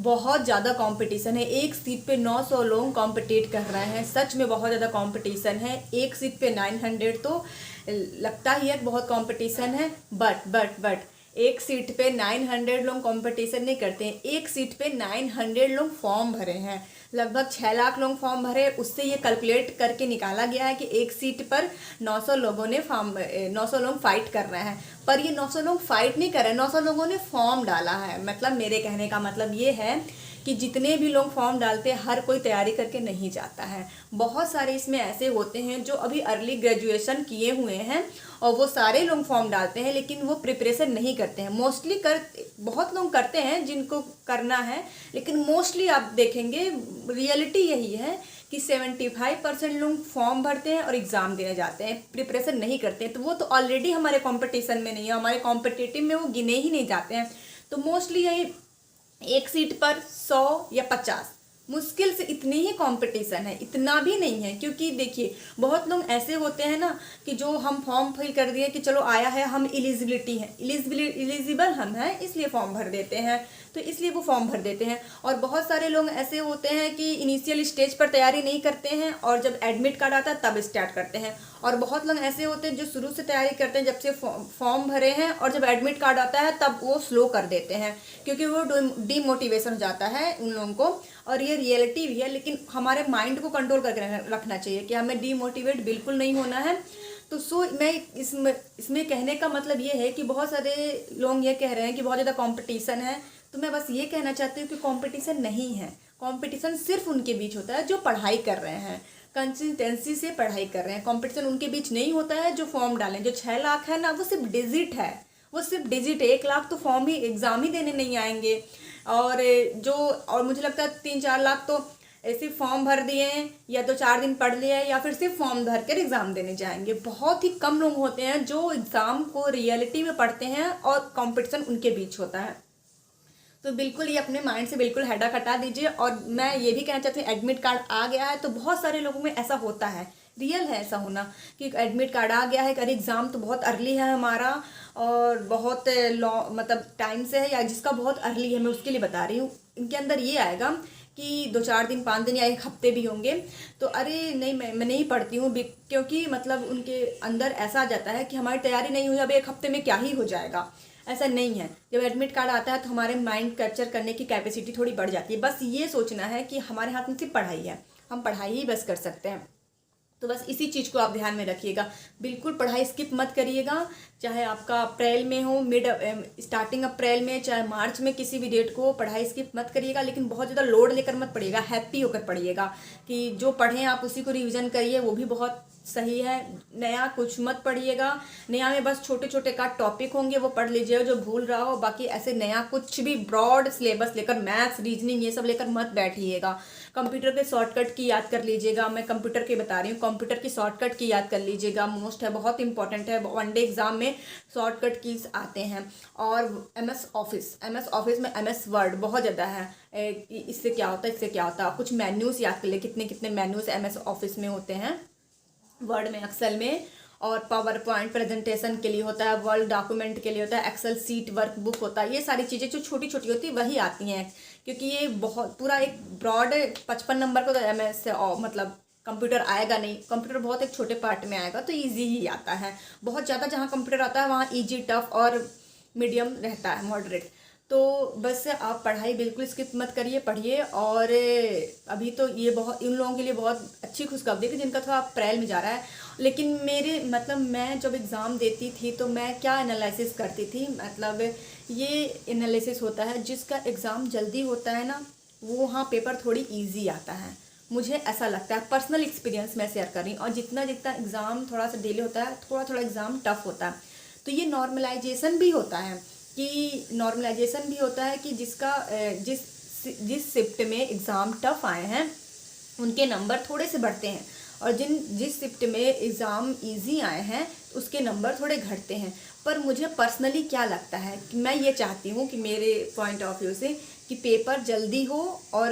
बहुत ज़्यादा कंपटीशन है। एक सीट पे 900 लोग कॉम्पिटिट कर रहे हैं। सच में बहुत ज़्यादा कंपटीशन है। एक सीट पे 900 तो लगता ही है कि बहुत कंपटीशन है। बट एक सीट पे 900 लोग कंपटीशन नहीं करते हैं। एक सीट पे 900 लोग फॉर्म भरे हैं। लगभग 6 लाख लोग फॉर्म भरे। उससे ये कैलकुलेट करके निकाला गया है कि एक सीट पर 900 लोगों ने 900 लोग फाइट कर रहे हैं। पर ये 900 लोग फाइट नहीं कर रहे हैं, 900 लोगों ने फॉर्म डाला है। मतलब मेरे कहने का मतलब ये है कि जितने भी लोग फॉर्म डालते हैं हर कोई तैयारी करके नहीं जाता है। बहुत सारे इसमें ऐसे होते हैं जो अभी अर्ली ग्रेजुएशन किए हुए हैं और वो सारे लोग फॉर्म डालते हैं, लेकिन वो प्रिपरेशन नहीं करते हैं। मोस्टली बहुत लोग करते हैं जिनको करना है, लेकिन मोस्टली आप देखेंगे रियलिटी यही है कि 75% लोग फॉर्म भरते हैं और एग्ज़ाम देने जाते हैं, प्रिपरेशन नहीं करते हैं। तो वो तो ऑलरेडी हमारे कंपटीशन में नहीं है, हमारे कॉम्पिटिटिव में वो गिने ही नहीं जाते हैं। तो मोस्टली यही एक सीट पर 100 या 50, मुश्किल से इतनी ही कंपटीशन है, इतना भी नहीं है। क्योंकि देखिए बहुत लोग ऐसे होते हैं ना कि जो हम फॉर्म फिल कर दिए कि चलो आया है, हम इलिजिबल हम हैं इसलिए फॉर्म भर देते हैं, तो इसलिए वो फॉर्म भर देते हैं। और बहुत सारे लोग ऐसे होते हैं कि इनिशियल स्टेज पर तैयारी नहीं करते हैं और जब एडमिट कार्ड आता है तब स्टार्ट करते हैं। और बहुत लोग ऐसे होते हैं जो शुरू से तैयारी करते हैं, जब से फॉर्म भरे हैं, और जब एडमिट कार्ड आता है तब वो स्लो कर देते हैं क्योंकि वो डीमोटिवेशन हो जाता है उन लोगों को। और ये रियलिटी भी है, लेकिन हमारे माइंड को कंट्रोल करके रखना चाहिए कि हमें डीमोटिवेट बिल्कुल नहीं होना है। तो मैं इसमें कहने का मतलब ये है कि बहुत सारे लोग ये कह रहे हैं कि बहुत ज़्यादा कंपटीशन है। तो मैं बस ये कहना चाहती हूँ कि कंपटीशन नहीं है। कंपटीशन सिर्फ उनके बीच होता है जो पढ़ाई कर रहे हैं, कंसिस्टेंसी से पढ़ाई कर रहे हैं। कंपटीशन उनके बीच नहीं होता है जो फॉर्म डालें। जो 6 लाख है ना, वो सिर्फ डिजिट है, वो सिर्फ डिजिट है। 1 लाख तो फॉर्म ही एग्ज़ाम ही देने नहीं आएंगे। और मुझे लगता है 3-4 लाख तो ऐसे फॉर्म भर दिए हैं या तो 4 दिन पढ़ लिया है या फिर सिर्फ फॉर्म भर कर एग्ज़ाम देने जाएंगे। बहुत ही कम लोग होते हैं जो एग्ज़ाम को रियलिटी में पढ़ते हैं और कंपटीशन उनके बीच होता है। तो बिल्कुल ये अपने माइंड से बिल्कुल हेडक हटा दीजिए। और मैं ये भी कहना चाहती हूँ, एडमिट कार्ड आ गया है तो बहुत सारे लोगों में ऐसा होता है, रियल है ऐसा होना कि एडमिट कार्ड आ गया है, अरे एग्ज़ाम तो बहुत अर्ली है हमारा और बहुत मतलब टाइम से है, या जिसका बहुत अर्ली है मैं उसके लिए बता रही हूँ, इनके अंदर ये आएगा कि 2-4 दिन 5 दिन या 1 हफ्ते भी होंगे तो अरे नहीं मैं नहीं पढ़ती हूँ, क्योंकि मतलब उनके अंदर ऐसा आ जाता है कि हमारी तैयारी नहीं हुई, अब 1 हफ्ते में क्या ही हो जाएगा। ऐसा नहीं है। जब एडमिट कार्ड आता है तो हमारे माइंड कैप्चर करने की कैपेसिटी थोड़ी बढ़ जाती है। बस ये सोचना है कि हमारे हाथ में सिर्फ पढ़ाई है, हम पढ़ाई ही बस कर सकते हैं। तो बस इसी चीज़ को आप ध्यान में रखिएगा। बिल्कुल पढ़ाई स्किप मत करिएगा, चाहे आपका अप्रैल में हो, स्टार्टिंग अप्रैल में, चाहे मार्च में, किसी भी डेट को पढ़ाई स्किप मत करिएगा। लेकिन बहुत ज़्यादा लोड लेकर मत पढ़िएगा, हैप्पी होकर पढ़िएगा कि जो पढ़ें आप उसी को रिवीजन करिए, वो भी बहुत सही है। नया कुछ मत पढ़िएगा। नया में बस छोटे छोटे का टॉपिक होंगे वो पढ़ लीजिएगा जो भूल रहा हो, बाकी ऐसे नया कुछ भी ब्रॉड सिलेबस लेकर मैथ्स रीजनिंग ये सब लेकर मत बैठिएगा। कंप्यूटर के शॉर्टकट की याद कर लीजिएगा, मैं कंप्यूटर के बता रही हूँ, कंप्यूटर की शॉर्टकट की याद कर लीजिएगा, मोस्ट है, बहुत इंपॉर्टेंट है। वनडे एग्जाम में शॉर्टकट कीज आते हैं। और एमएस ऑफिस में एमएस वर्ड बहुत ज़्यादा है, इससे क्या होता है, इससे क्या होता है, कुछ मेन्यूज याद कर ले, कितने कितने मेन्यूज एमएस ऑफिस में होते हैं, वर्ड में, एक्सेल में। और पावर पॉइंट प्रेजेंटेशन के लिए होता है, वर्ड डॉक्यूमेंट के लिए होता है, एक्सेल सीट वर्कबुक होता है। ये सारी चीज़ें जो छोटी छोटी होती है वही आती हैं, क्योंकि ये बहुत पूरा एक ब्रॉड 55 नंबर का तो एमएस मतलब कंप्यूटर आएगा नहीं। कंप्यूटर बहुत एक छोटे पार्ट में आएगा तो इजी ही आता है। बहुत ज़्यादा जहाँ कंप्यूटर आता है वहाँ इजी, टफ और मीडियम रहता है, मॉडरेट। तो बस आप पढ़ाई बिल्कुल स्किप मत करिए, पढ़िए। और अभी तो ये बहुत इन लोगों के लिए बहुत अच्छी खुशखबरी है कि जिनका थोड़ा अप्रैल में जा रहा है। लेकिन मेरे मतलब मैं जब एग्ज़ाम देती थी तो मैं क्या एनालिसिस करती थी, मतलब ये एनालिसिस होता है जिसका एग्ज़ाम जल्दी होता है ना, वो वहाँ पेपर थोड़ी ईजी आता है, मुझे ऐसा लगता है। पर्सनल एक्सपीरियंस मैं शेयर कर रही हूँ। और जितना जितना एग्ज़ाम थोड़ा सा डिले होता है, थोड़ा थोड़ा एग्ज़ाम टफ होता है। तो ये नॉर्मलाइजेशन भी होता है कि जिस शिफ्ट में एग्ज़ाम टफ आए हैं उनके नंबर थोड़े से बढ़ते हैं, और जिस शिफ्ट में एग्ज़ाम इजी आए हैं उसके नंबर थोड़े घटते हैं। पर मुझे पर्सनली क्या लगता है कि मैं ये चाहती हूँ कि मेरे पॉइंट ऑफ व्यू से कि पेपर जल्दी हो और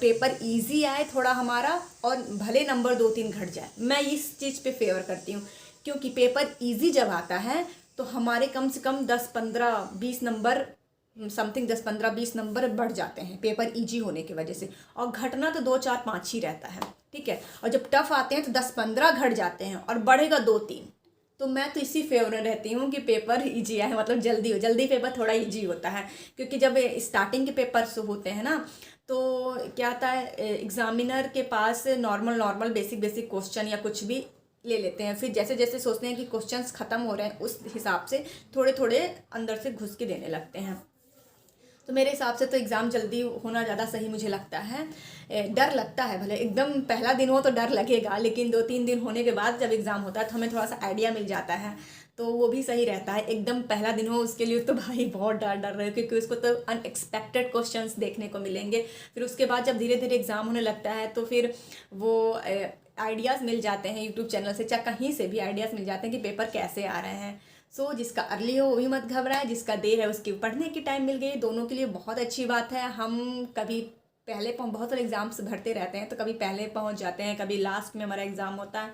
पेपर इजी आए थोड़ा हमारा, और भले नंबर 2-3 घट जाए, मैं इस चीज़ पे फेवर करती हूँ। क्योंकि पेपर इजी जब आता है तो हमारे कम से कम 10-15-20 नंबर समथिंग 10-15-20 नंबर बढ़ जाते हैं पेपर इजी होने की वजह से, और घटना तो 2-4-5 ही रहता है, ठीक है। और जब टफ आते हैं तो 10-15 घट जाते हैं और बढ़ेगा 2-3। तो मैं तो इसी फेवर में रहती हूँ कि पेपर इजी आए, मतलब जल्दी हो, जल्दी पेपर थोड़ा इजी होता है, क्योंकि जब स्टार्टिंग के पेपर्स होते हैं ना, तो क्या आता है, एग्जामिनर के पास normal normal basic basic question या कुछ भी ले लेते हैं, फिर जैसे जैसे सोचते हैं कि क्वेश्चंस ख़त्म हो रहे हैं उस हिसाब से थोड़े थोड़े अंदर से घुस के देने लगते हैं। तो मेरे हिसाब से तो एग्ज़ाम जल्दी होना ज़्यादा सही मुझे लगता है। डर लगता है, भले एकदम पहला दिन हो तो डर लगेगा, लेकिन 2-3 दिन होने के बाद जब एग्ज़ाम होता है तो हमें थोड़ा सा आइडिया मिल जाता है, तो वो भी सही रहता है। एकदम पहला दिन हो उसके लिए तो भाई बहुत डर डर रहे, क्योंकि उसको तो अनएक्सपेक्टेड क्वेश्चंस देखने को मिलेंगे। फिर उसके बाद जब धीरे धीरे एग्ज़ाम होने लगता है तो फिर वो आइडियाज़ मिल जाते हैं यूट्यूब चैनल से, चाहे कहीं से भी आइडियाज़ मिल जाते हैं कि पेपर कैसे आ रहे हैं। सो जिसका अर्ली हो वो भी मत घबराए, जिसका देर है उसकी पढ़ने की टाइम मिल गई, दोनों के लिए बहुत अच्छी बात है। हम कभी पहले बहुत सारे एग्ज़ाम्स भरते रहते हैं, तो कभी पहले पहुंच जाते हैं, कभी लास्ट में हमारा एग्ज़ाम होता है,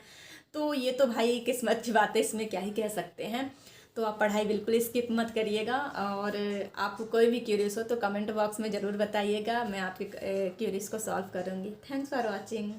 तो ये तो भाई किस्मत की बात है, इसमें क्या ही कह सकते हैं। तो आप पढ़ाई बिल्कुल स्किप मत करिएगा, और आपको कोई भी क्यूरियस हो तो कमेंट बॉक्स में ज़रूर बताइएगा, मैं आपके क्यूरियस को सॉल्व करूँगी। Thanks for watching.